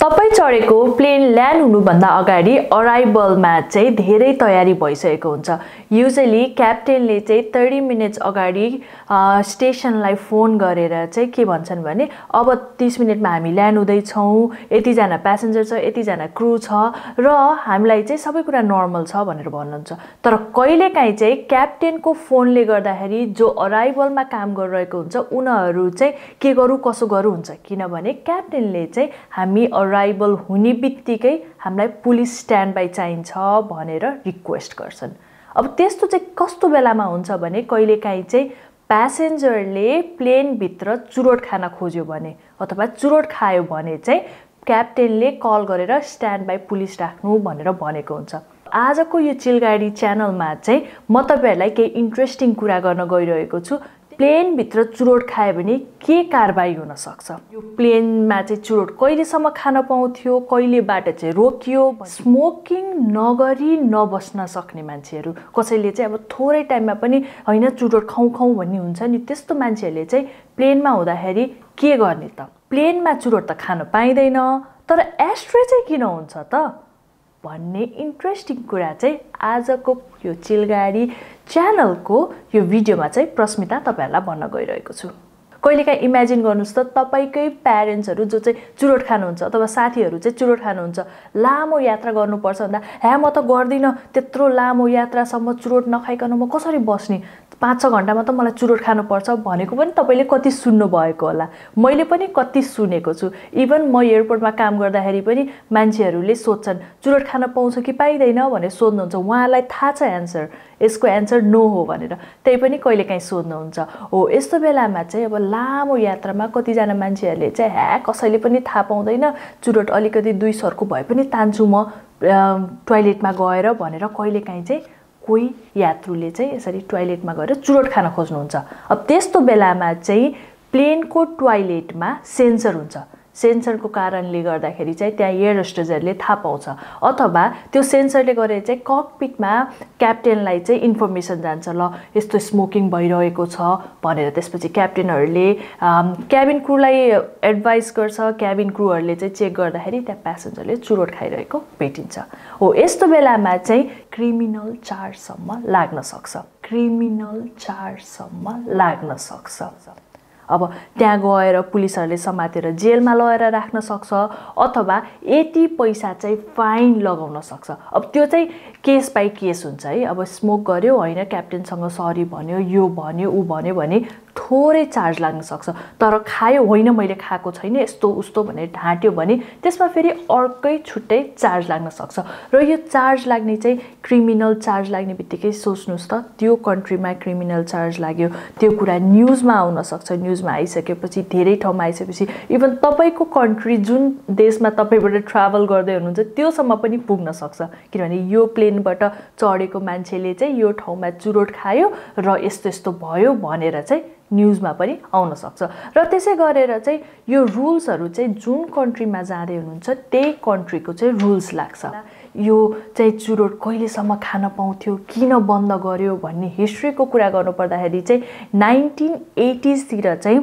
तपाई चढेको plain land हुनुभन्दा अगाडि अराइभलमा चाहिँ धेरै तयारी भइसकेको हुन्छ। युजुअली क्याप्टेनले चाहिँ 30 मिनेट्स अगाडि स्टेसनलाई फोन गरेर चाहिँ के भन्छन् भने अब 30 मिनेटमा हामी ल्यान्ड हुँदैछौँ, यति जना प्यासेन्जर छ, यति जना क्रू छ र हामीलाई चाहिँ सबै कुरा नर्मल छ भनेर भन्नुहुन्छ। तर कहिलेकाहीँ चाहिँ क्याप्टेनको फोनले गर्दाखेरि जो अराइभलमा काम गरिरहेको हुन्छ उनीहरू चाहिँ के गरौँ कसो गरौँ हुन्छ, किनभने क्याप्टेनले चाहिँ हामी अराइभल हुने बित्तिकै हामीलाई पुलिस स्ट्यान्ड बाई चाहिन्छ भनेर रिक्वेस्ट गर्छन्। अब त्यस्तो चाहिँ कस्तो बेलामा हुन्छ भने कहिलेकाहीँ चाहिँ प्यासेन्जरले प्लेनभित्र चुरोट खान खोज्यो भने अथवा चुरोट खायो भने चाहिँ क्याप्टेनले कल गरेर स्ट्यान्ड बाई पुलिस राख्नु भनेर भनेको हुन्छ। आजको यो चिलगाडी च्यानलमा चाहिँ म तपाईहरुलाई केही इन्ट्रेस्टिङ कुरा गर्न गइरहेको छु। प्लेन भित्र चुरोट खायो भने के कारबाही हुन सक्छ, यो प्लेनमा चाहिँ चुरोट कहिलेसम्म खान पाउँथ्यो, कहिलेबाट चाहिँ रोकियो, स्मोकिङ नगरी नबस्न सक्ने मान्छेहरू, कसैले चाहिँ अब थोरै टाइममा पनि हैन चुरोट खाउँ खाउँ भन्ने हुन्छ नि, त्यस्तो मान्छेहरूले चाहिँ प्लेनमा हुँदाखेरि के गर्ने त? प्लेनमा चुरोट त खान पाइँदैन, तर एस्ट्रे चाहिँ किन हुन्छ त भन्ने इन्ट्रेस्टिङ कुरा चाहिँ आजको यो चिलगाडी च्यानलको यो भिडियोमा चाहिँ प्रस्मिता तपाईहरुलाई भन्न गइरहेको छु। कहिलेकाहीँ इमेजिन गर्नुस् त तपाईकै प्यारेन्ट्सहरू जो चाहिँ चुरोट खानुहुन्छ अथवा साथीहरू चाहिँ चुरोट खानुहुन्छ, लामो यात्रा गर्नुपर्छ भन्दा ह्या म त गर्दिन, त्यत्रो लामो यात्रासम्म चुरोट नखाइकन म कसरी बस्ने, 5-6 घण्टामा त मलाई चुरोट खानुपर्छ भनेको पनि तपाईले कति सुन्नु भएको होला। मैले पनि कति सुनेको छु। इभन म एयरपोर्टमा काम गर्दाखेरि पनि मान्छेहरूले सोध्छन् चुरोट खान पाउँछ कि पाइँदैन भनेर सोध्नुहुन्छ। उहाँलाई थाहा छ एन्सर, यसको एन्सर नो हो भनेर, त्यही पनि कहिलेकाहीँ सोध्नुहुन्छ। हो यस्तो बेलामा चाहिँ अब लामो यात्रामा कतिजना मान्छेहरूले चाहिँ ह्या कसैले पनि थाहा पाउँदैन, चुरोट अलिकति दुई सर्को भए पनि तान्छु म टोयलेटमा गएर भनेर कहिलेकाहीँ चाहिँ कोही यात्रुले चाहिँ यसरी टोयलेटमा गएर चुरोट खान खोज्नुहुन्छ। अब त्यस्तो बेलामा चाहिँ प्लेनको टोयलेटमा सेन्सर हुन्छ। सेन्सरको कारणले गर्दाखेरि चाहिँ त्यहाँ एयर होस्टेजहरूले थाहा पाउँछ अथवा त्यो सेन्सरले गरेर चाहिँ ककपिटमा क्याप्टेनलाई चाहिँ इन्फर्मेसन जान्छ, ल यस्तो स्मोकिङ भइरहेको छ भनेर। त्यसपछि क्याप्टेनहरूले क्याबिन क्रूलाई एडभाइस गर्छ, क्याबिन क्रूहरूले चाहिँ चेक गर्दाखेरि त्यहाँ प्यासेन्जरले चुरोट खाइरहेको भेटिन्छ। हो यस्तो बेलामा चाहिँ क्रिमिनल चार्जसम्म लाग्न सक्छ, क्रिमिनल चार्जसम्म लाग्न सक्छ। अब त्यहाँ गएर पुलिसहरूले समातेर जेलमा लगेर राख्न सक्छ अथवा यति पैसा चाहिँ फाइन लगाउन सक्छ। अब त्यो चाहिँ केस बाई केस हुन्छ है। अब स्मोक गर्यो हैन, क्याप्टेनसँग सरी भन्यो, यो भन्यो ऊ भन्यो भने थोरै चार्ज लाग्न सक्छ। तर खायो होइन मैले खाएको छैन यस्तो उस्तो भनेर ढाँट्यो भने त्यसमा फेरि अर्कै छुट्टै चार्ज लाग्न सक्छ। र यो चार्ज लाग्ने चाहिँ क्रिमिनल चार्ज लाग्ने बित्तिकै सोच्नुस् त त्यो कन्ट्रीमा क्रिमिनल चार्ज लाग्यो, त्यो कुरा न्युजमा आउन सक्छ। न्युजमा आइसकेपछि धेरै ठाउँमा आइसकेपछि इभन तपाईको कन्ट्री जुन देशमा तपाईबाट ट्राभल गर्दै हुनुहुन्छ त्योसम्म पनि पुग्न सक्छ, किनभने यो प्लेनबाट चढेको मान्छेले चाहिँ यो ठाउँमा चुरोट खायो र यस्तो यस्तो भयो भनेर चाहिँ न्युजमा पनि आउन सक्छ। र त्यसै गरेर चाहिँ यो रुल्सहरू चाहिँ जुन कन्ट्रीमा जाँदै हुनुहुन्छ त्यही कन्ट्रीको चाहिँ रुल्स लाग्छ। यो चाहिँ चुरोट कहिलेसम्म खान पाउँथ्यो, किन बन्द गर्यो भन्ने हिस्ट्रीको कुरा गर्नुपर्दाखेरि चाहिँ 1980s तिर चाहिँ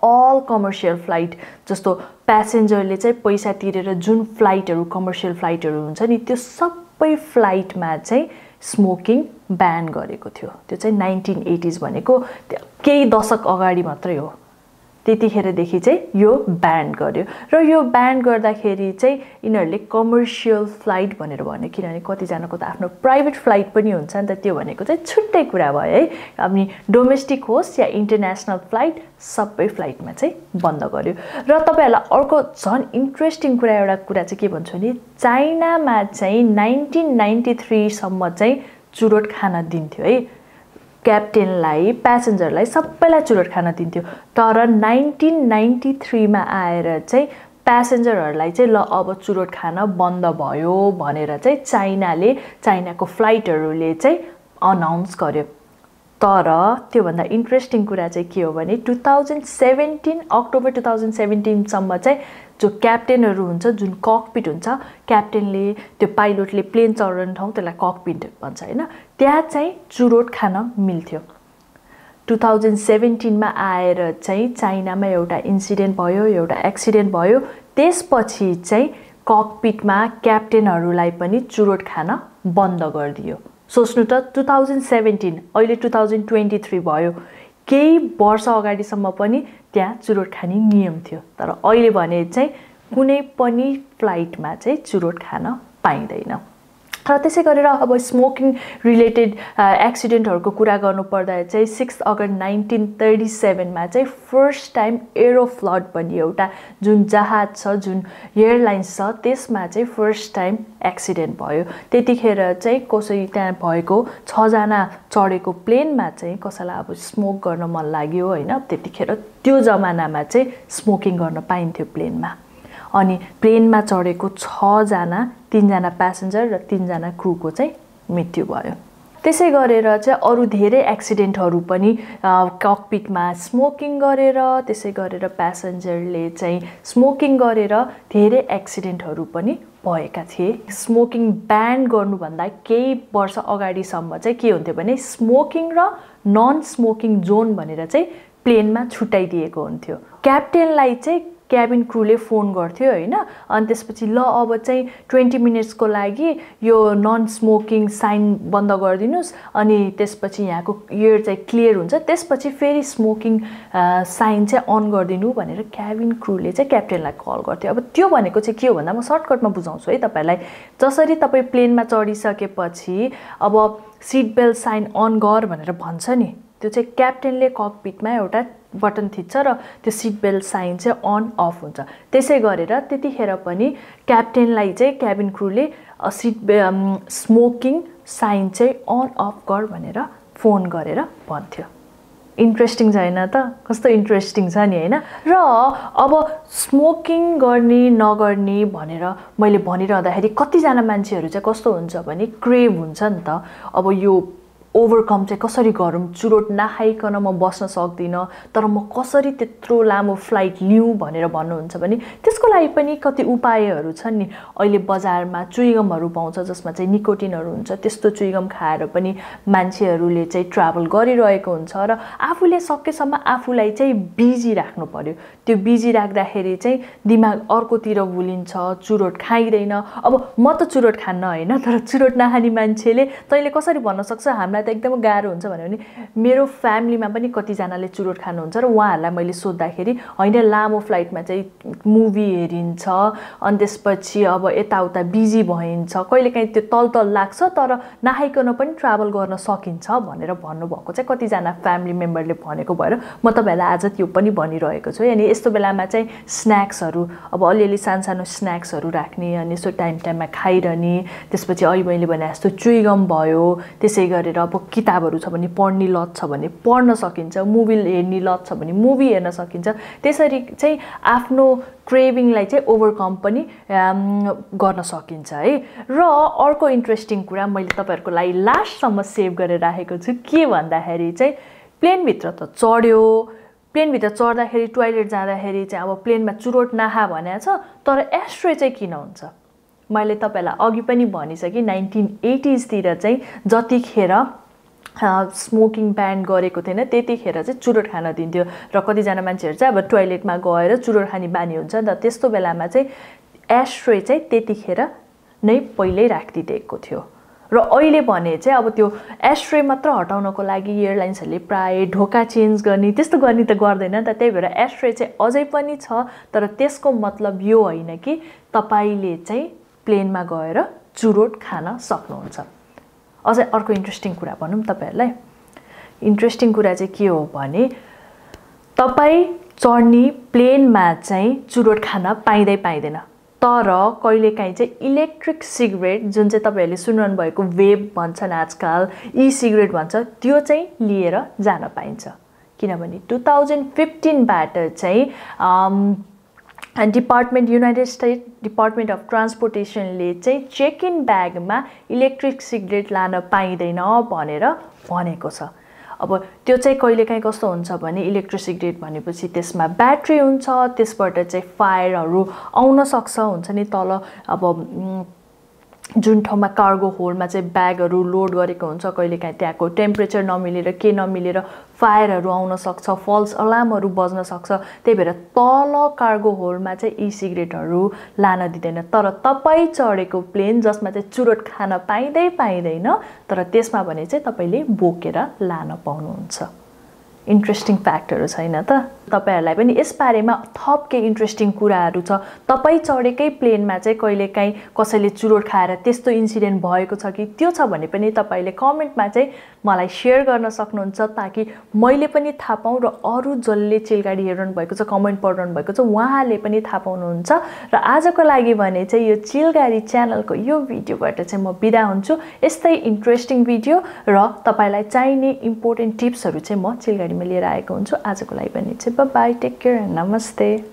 अल कमर्सियल फ्लाइट जस्तो प्यासेन्जरले चाहिँ पैसा तिरेर जुन फ्लाइटहरू कमर्सियल फ्लाइटहरू हुन्छ नि त्यो सबै फ्लाइटमा चाहिँ स्मोकिङ ब्यान गरेको थियो। त्यो चाहिँ 1980s भनेको केही दशक अगाडि मात्रै हो। त्यतिखेरदेखि चाहिँ यो ब्यान गर्यो र यो ब्यान गर्दाखेरि चाहिँ यिनीहरूले कमर्सियल फ्लाइट भनेर भन्यो, किनभने कतिजनाको त आफ्नो प्राइभेट फ्लाइट पनि हुन्छ नि त, त्यो भनेको चाहिँ छुट्टै कुरा भयो है। अनि डोमेस्टिक होस् या इन्टरनेसनल फ्लाइट सबै फ्लाइटमा चाहिँ बन्द गर्यो। र तपाईहरुलाई अर्को झन् इन्ट्रेस्टिङ एउटा कुरा चाहिँ के भन्छु भने चाइनामा चाहिँ 1993 सम्म चाहिँ चुरोट खान दिन्थ्यो है, क्याप्टेनलाई प्यासेन्जरलाई सबैलाई चुरोट खान दिन्थ्यो। तर 1993 मा आएर चाहिँ प्यासेन्जरहरूलाई चाहिँ ल अब चुरोट खान बन्द भयो भनेर चाहिँ चाइनाको फ्लाइटहरूले चाहिँ अनाउन्स गर्यो। तर त्योभन्दा इन्ट्रेस्टिङ कुरा चाहिँ के हो भने 2017 अक्टोबर 2017 सम्म चाहिँ जो क्याप्टेनहरू हुन्छ, जुन ककपिट हुन्छ, क्याप्टेनले त्यो पाइलटले प्लेन चढ्ने ठाउँ त्यसलाई ककपिट भन्छ हैन, त्यहाँ चाहिँ चुरोट खान मिल्थ्यो। 2017 मा आएर चाहिँ चाइनामा एउटा इन्सिडेन्ट भयो, एउटा एक्सिडेन्ट भयो, त्यसपछि चाहिँ ककपिटमा क्याप्टेनहरूलाई पनि चुरोट खान बन्द गरिदियो। सोच्नु त 2017 अहिले 2023 भयो, केही वर्ष अगाडिसम्म पनि त्यहाँ चुरोट खाने नियम थियो। तर अहिले भने चाहिँ कुनै पनि फ्लाइटमा चाहिँ चुरोट खान पाइँदैन। र त्यसै गरेर अब स्मोकिङ रिलेटेड एक्सिडेन्टहरूको कुरा गर्नुपर्दा चाहिँ 6 अगस्त 1937 मा चाहिँ फर्स्ट टाइम एरोफ्लड भन्ने एउटा जुन जहाज छ, जुन एयरलाइन्स छ, त्यसमा चाहिँ फर्स्ट टाइम एक्सिडेन्ट भयो। त्यतिखेर चाहिँ कसै त्यहाँ भएको 6 जना चढेको प्लेनमा चाहिँ कसैलाई अब स्मोक गर्न मन लाग्यो हैन। त्यतिखेर त्यो जमानामा चाहिँ स्मोकिङ गर्न पाइन्थ्यो प्लेनमा। अनि प्लेनमा चढेको 6 जना, 3 जना प्यासेन्जर र 3 जना क्रूको चाहिँ मृत्यु भयो। त्यसै गरेर चाहिँ अरु धेरै एक्सिडेन्टहरू पनि ककपिटमा स्मोकिङ गरेर, त्यसै गरेर प्यासेन्जरले चाहिँ स्मोकिङ गरेर धेरै एक्सिडेन्टहरू पनि भएका थिए। स्मोकिङ ब्यान गर्नुभन्दा केही वर्ष अगाडिसम्म चाहिँ के हुन्थ्यो भने स्मोकिङ र नन स्मोकिङ जोन भनेर चाहिँ प्लेनमा छुट्याइदिएको हुन्थ्यो। क्याप्टेनलाई चाहिँ क्याबिन क्रूले फोन गर्थ्यो हैन। अनि त्यसपछि ल अब चाहिँ 20 मिनेट्सको लागि यो नन स्मोकिङ साइन बन्द गरिदिनुस्, अनि त्यसपछि यहाँको एयर चाहिँ क्लियर हुन्छ, त्यसपछि फेरि स्मोकिङ साइन चाहिँ अन गरिदिनु भनेर क्याबिन क्रूले चाहिँ क्याप्टेनलाई कल गर्थ्यो। अब त्यो भनेको चाहिँ के हो भन्दा म सर्टकटमा बुझाउँछु है तपाईलाई। जसरी तपाई प्लेनमा चढिसकेपछि अब सिट बेल्ट साइन अन गर भनेर भन्छ नि, त्यो चाहिँ क्याप्टेनले ककपिटमा एउटा बटन थिच्छ र त्यो सिट बेल्ट साइन चाहिँ अन अफ हुन्छ। त्यसै गरेर त्यतिखेर पनि क्याप्टेनलाई चाहिँ क्याबिन क्रूले स्मोकिङ साइन चाहिँ अन अफ गर भनेर फोन गरेर भन्थ्यो। इन्ट्रेस्टिङ छैन त? कस्तो इन्ट्रेस्टिङ छ नि हैन। र अब स्मोकिङ गर्ने नगर्ने भनेर मैले भनिरहँदाखेरि कतिजना मान्छेहरू चाहिँ कस्तो हुन्छ भने क्रेभ हुन्छ नि त। अब यो ओभरकम चाहिँ कसरी गरौँ, चुरोट नखाइकन म बस्न सक्दिनँ, तर म कसरी त्यत्रो लामो फ्लाइट लिऊँ भनेर भन्नुहुन्छ भने त्यसको लागि पनि कति उपायहरू छन् नि। अहिले बजारमा चुइगमहरू पाउँछ जसमा चाहिँ निकोटिनहरू हुन्छ। त्यस्तो चुइगम खाएर पनि मान्छेहरूले चाहिँ ट्राभल गरिरहेको हुन्छ र आफूले सकेसम्म आफूलाई चाहिँ बिजी राख्नु पर्यो। त्यो बिजी राख्दाखेरि चाहिँ दिमाग अर्कोतिर भुलिन्छ, चुरोट खाइदैन। अब म त चुरोट खान्न हैन, तर चुरोट नखाने मान्छेले तैँले कसरी भन्न सक्छ हामीलाई त एकदम गाह्रो हुन्छ भने मेरो फ्यामिलीमा पनि कतिजनाले चुरोट खानुहुन्छ र उहाँहरूलाई मैले सोद्धाखेरि हैन लामो फ्लाइटमा चाहिँ मुभी हेरिन्छ, अनि त्यसपछि अब यताउता बिजी भइन्छ, कहिलेकाहीँ त्यो तल लाग्छ तर नखाइकन पनि ट्राभल गर्न सकिन्छ भनेर भन्नुभएको चाहिँ कतिजना फ्यामिली मेम्बरले भनेको भएर म तपाईँहरूलाई आज त्यो पनि भनिरहेको छु। अनि यस्तो बेलामा चाहिँ स्न्याक्सहरू, अब अलिअलि सानो स्न्याक्सहरू राख्ने, अनि यसो टाइममा खाइरहने। त्यसपछि अहिले मैले भने जस्तो चुइगम भयो, त्यसै गरेर अब किताबहरू छ भने पढ्ने लत छ भने पढ्न सकिन्छ, मुभी हेर्ने लत छ भने मुभी हेर्न सकिन्छ। त्यसरी चाहिँ आफ्नो क्रेभिङलाई चाहिँ ओभरकम पनि गर्न सकिन्छ है। र अर्को इन्ट्रेस्टिङ कुरा मैले तपाईँहरूको लागि लास्टसम्म सेभ गरेर राखेको छु के भन्दाखेरि चाहिँ प्लेनभित्र त चढ्यो, प्लेनभित्र चढ्दाखेरि टोयलेट जाँदाखेरि चाहिँ अब प्लेनमा चुरोट नखा भनेको छ, तर एस्ट्रे चाहिँ किन हुन्छ? मैले तपाईँलाई अघि पनि भनिसकेँ 1980s तिर चाहिँ जतिखेर स्मोकिङ ब्यान गरेको थिएन त्यतिखेर चाहिँ चुरोट खान दिन्थ्यो र कतिजना मान्छेहरू चाहिँ अब टोयलेटमा गएर चुरोट खाने बानी हुन्छ नि त। त्यस्तो बेलामा चाहिँ एस्ट्रे चाहिँ त्यतिखेर नै पहिल्यै राखिदिएको थियो। र अहिले भने चाहिँ अब त्यो एस्ट्रे मात्र हटाउनको लागि एयरलाइन्सहरूले प्राय ढोका चेन्ज गर्ने त्यस्तो गर्ने त गर्दैन नि त। त्यही भएर एस्ट्रे चाहिँ अझै पनि छ, तर त्यसको मतलब यो होइन कि तपाईँले चाहिँ प्लेनमा गएर चुरोट खान सक्नुहुन्छ। अझै अर्को इन्ट्रेस्टिङ कुरा भनौँ तपाईँहरूलाई। इन्ट्रेस्टिङ कुरा चाहिँ के हो भने तपाईँ चढ्ने प्लेनमा चाहिँ चुरोट खान पाइँदैन, तर कहिलेकाहीँ चाहिँ इलेक्ट्रिक सिगरेट जुन चाहिँ तपाईँहरूले सुनिरहनु भएको वेब भन्छन् आजकल, ई सिगरेट भन्छ, त्यो चाहिँ लिएर जान पाइन्छ। किनभने 2015 बाट चाहिँ युनाइटेड स्टेट डिपार्टमेन्ट अफ ट्रान्सपोर्टेसनले चाहिँ चेक इन ब्यागमा इलेक्ट्रिक सिगरेट लान पाइँदैन भनेर भनेको छ। अब त्यो चाहिँ कहिलेकाहीँ कस्तो हुन्छ भने इलेक्ट्रिक सिगरेट भनेपछि त्यसमा ब्याट्री हुन्छ, त्यसबाट चाहिँ फायरहरू आउन सक्छ हुन्छ नि तल। अब जुन ठाउँमा कार्गो होल्डमा चाहिँ ब्यागहरू लोड गरेको हुन्छ कहिलेकाहीँ त्यहाँको टेम्परेचर नमिलेर के नमिलेर फायरहरू आउन सक्छ, फल्स अलार्महरू बज्न सक्छ। त्यही भएर तल कार्गो होल्डमा चाहिँ ई सिगरेटहरू लान दिँदैन। तर तपाईँ चढेको प्लेन जसमा चाहिँ चुरोट खान पाइँदैन, तर त्यसमा भने चाहिँ तपाईँले बोकेर लान पाउनुहुन्छ। इन्ट्रेस्टिङ फ्याक्टहरू छैन त? तपाईहरुलाई पनि यस बारेमा थप केही इन्ट्रेस्टिङ कुराहरू छ। तपाईँ चढेकै प्लेनमा चाहिँ कहिलेकाहीँ कसैले चुरोट खाएर त्यस्तो इन्सिडेन्ट भएको छ कि त्यो छ भने पनि तपाईले कमेन्टमा चाहिँ मलाई शेयर गर्न सक्नुहुन्छ, ताकि मैले पनि थाहा पाऊँ र अरू जसले चिलगाडी हेर्नु भएको छ, कमेन्ट पढ्नु भएको छ, उहाँले पनि थाहा पाउनुहुन्छ। र आजको लागि भने चाहिँ यो चिलगाडी च्यानलको यो भिडियोबाट चाहिँ म बिदा हुन्छु। यस्तै इन्ट्रेस्टिङ भिडियो र तपाईलाई चाहिने इम्पोर्टेन्ट टिप्सहरू चाहिँ म चिलगाडीमा लिएर आएको हुन्छु। आजको लागि भने चाहिँ बाई, टेक केयर एन्ड नमस्ते।